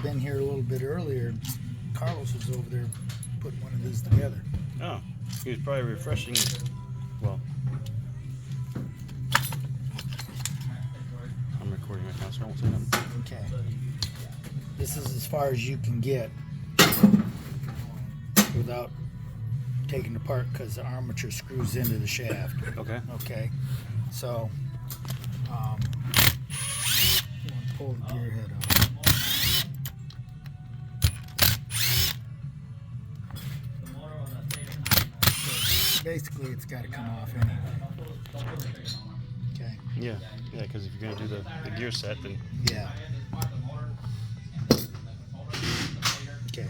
been here a little bit earlier, Carlos was over there putting one of these together. Oh, he was probably refreshing. Well, I'm recording right now, so I won't say nothing. Okay. This is as far as you can get without taking apart because the armature screws into the shaft. Okay. Okay. So, you want to pull the gear head off. Basically, it's got to come off anyway. Okay. Yeah, because if you're going to do the gear set, then... Yeah. Okay.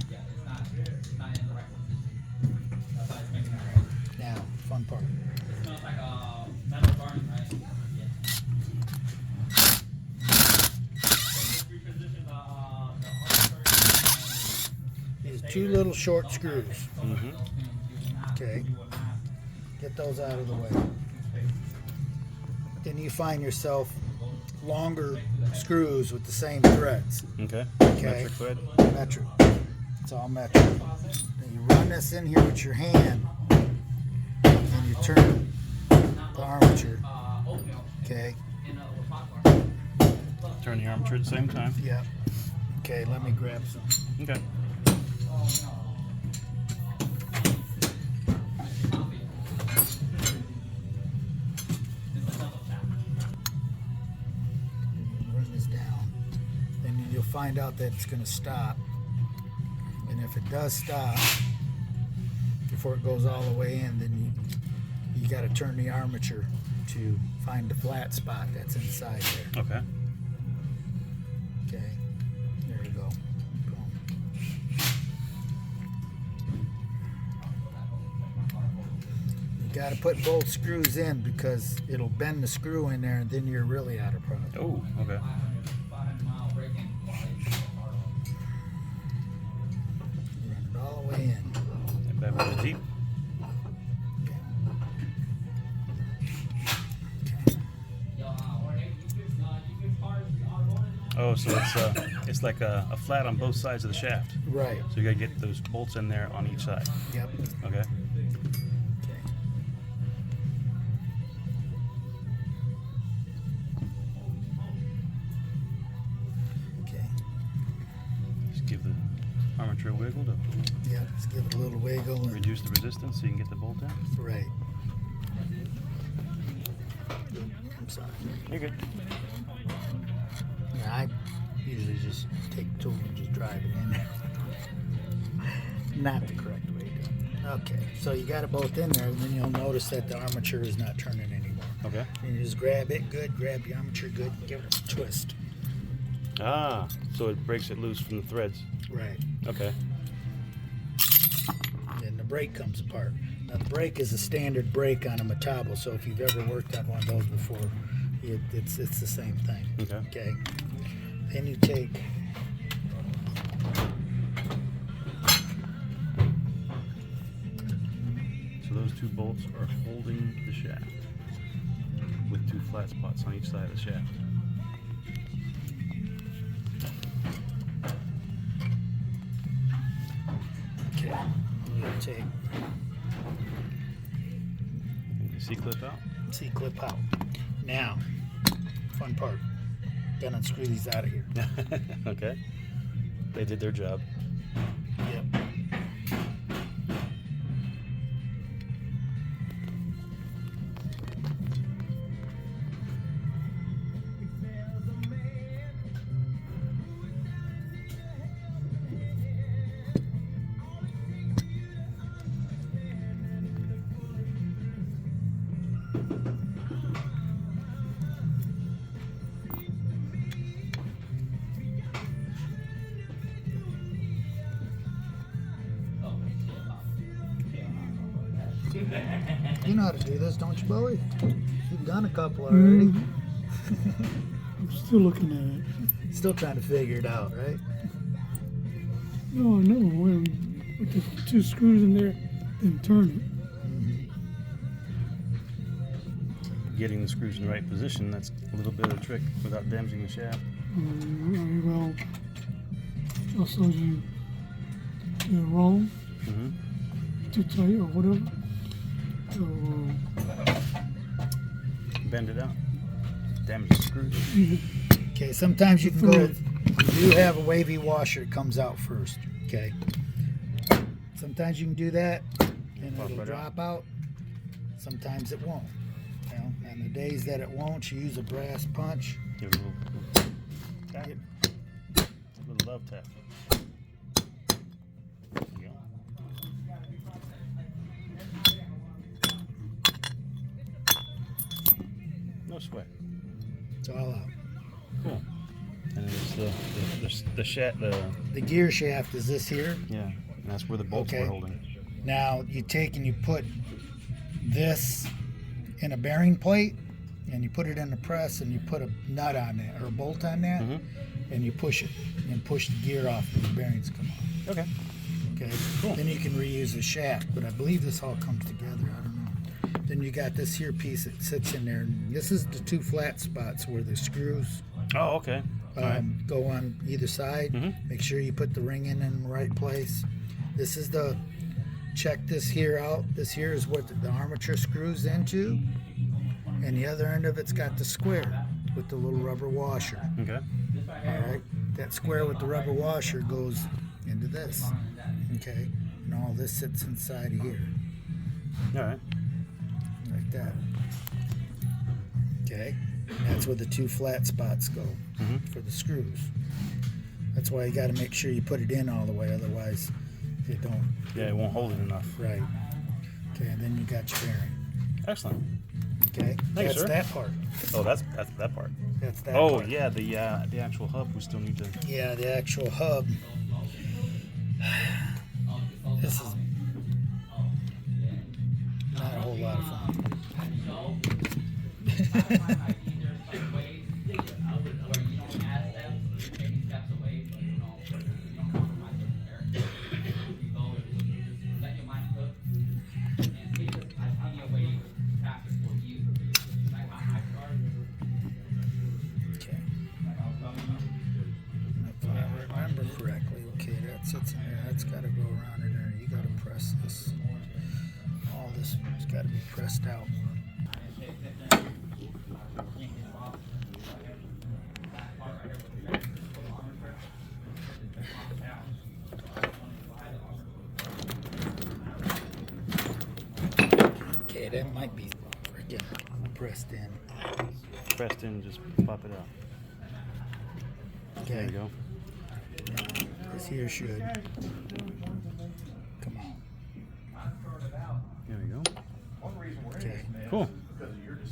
Now, fun part. These two little short screws. Mm-hmm. Okay. Get those out of the way. Then you find yourself longer screws with the same threads. Okay. Okay. Metric thread? Metric. It's all metric. Then you run this in here with your hand and you turn the armature. Okay. Turn the armature at the same time? Yep. Okay, let me grab some. Okay. Run this down. Then you'll find out that it's going to stop. And if it does stop before it goes all the way in, then you got to turn the armature to find the flat spot that's inside there. Okay. Okay, there you go. Boom. You got to put both screws in because it'll bend the screw in there and then you're really out of product. Oh, okay. Run it all the way in. And back with the deep. Oh, so it's like a flat on both sides of the shaft. Right. So you gotta get those bolts in there on each side. Yep. Okay. Okay. Okay. Just give the armature a wiggle to Yep. Just give it a little wiggle. And, reduce the resistance so you can get the bolt in. right. I'm sorry. You're good. Yeah, I usually just take the tool and just drive it in there. Not the correct way to do it. Okay, so you got it both in there, and then you'll notice that the armature is not turning anymore. Okay. And you just grab it good, grab the armature good, and give it a twist. Ah, so it breaks it loose from the threads. Right. Okay. And then the brake comes apart. Now the brake is a standard brake on a Metabo, so if you've ever worked on one of those before, it's the same thing. Okay. Okay. Then you take So those two bolts are holding the shaft with two flat spots on each side of the shaft. okay. You take C-clip out? C-clip out. Now, fun part. Then unscrew these out of here. Okay. They did their job. Yep. You know how to do this, don't you, Bowie? You've done a couple already. I'm still looking at it. Still trying to figure it out, right? No, when with the two screws in there, then turn Getting the screws in the right position, that's a little bit of a trick without damaging the shaft. it. Well, Also, you do it wrong, Mm-hmm. too tight or whatever. So Bend it out. Damage the screws. you Okay, sometimes you can go, Fluid. you do have a wavy washer that comes out first, okay? Sometimes you can do that and Pop it'll right drop out. Sometimes it won't. You know, and the days that it won't, you use a brass punch. Give it a little tap. A little love tap. There you go. No sweat. It's all out. Cool. And it's the shaft. The gear shaft is this here. Yeah. And that's where the bolts Okay. were holding. Now you take and you put this in a bearing plate and you put it in the press and you put a nut on that or a bolt on that and you push it and push the gear off and the bearings come off. Okay. Okay. Cool. Then you can reuse the shaft, but I believe this all comes together. I don't know. Then you got this here piece that sits in there. And this is the two flat spots where the screws Oh, okay. All right. go on either side. Mhm. Make sure you put the ring in the right place. This is the, check this here out. This here is what the armature screws into. And the other end of it's got the square with the little rubber washer. Okay. All right. That square with the rubber washer goes into this. Okay. And all this sits inside of here. All right. Like that. Okay. And that's where the two flat spots go for the screws. That's why you got to make sure you put it in all the way, otherwise you don't. Yeah, it won't hold it enough. Right. Okay, and then you got your bearing. Excellent. Okay. Thank you, That's sir. that part. Oh, that's that part. That's that Oh, part. yeah, the actual hub we still need to. Yeah, the actual hub. This is not a whole lot of fun. Okay. If I remember correctly, okay, that sits in there. That's got to go around in there. You got to press this. All this has got to be pressed out. Okay, that might be freaking pressed in. Pressed in, just pop it out. Okay. There you go. This here should come on. There we go. Okay. Cool.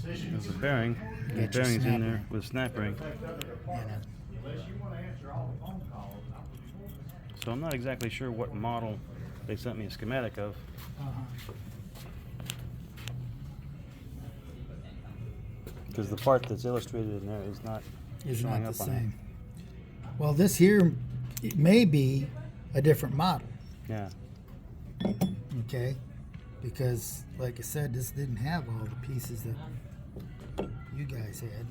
There's a bearing. The Got your bearing's snap in there ring. with a snap ring. And So I'm not exactly sure what model they sent me a schematic of. Because the part that's illustrated in there is not it's showing not the up on same. Well, this here, it may be a different model. it. Yeah. Okay, because like I said, this didn't have all the pieces that you guys had.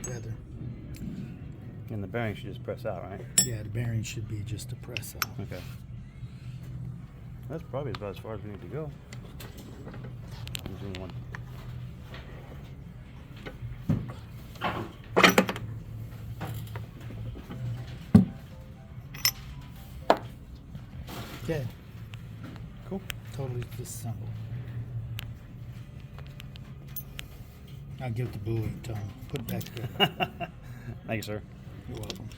Together. And the bearing should just press out, right? Yeah, the bearing should be just a press out. Okay. That's probably about as far as we need to go. I'm doing one. Okay, Cool. totally disassembled. I'll give it the buoy and tell him, put it back together. Thank you, sir. You're welcome.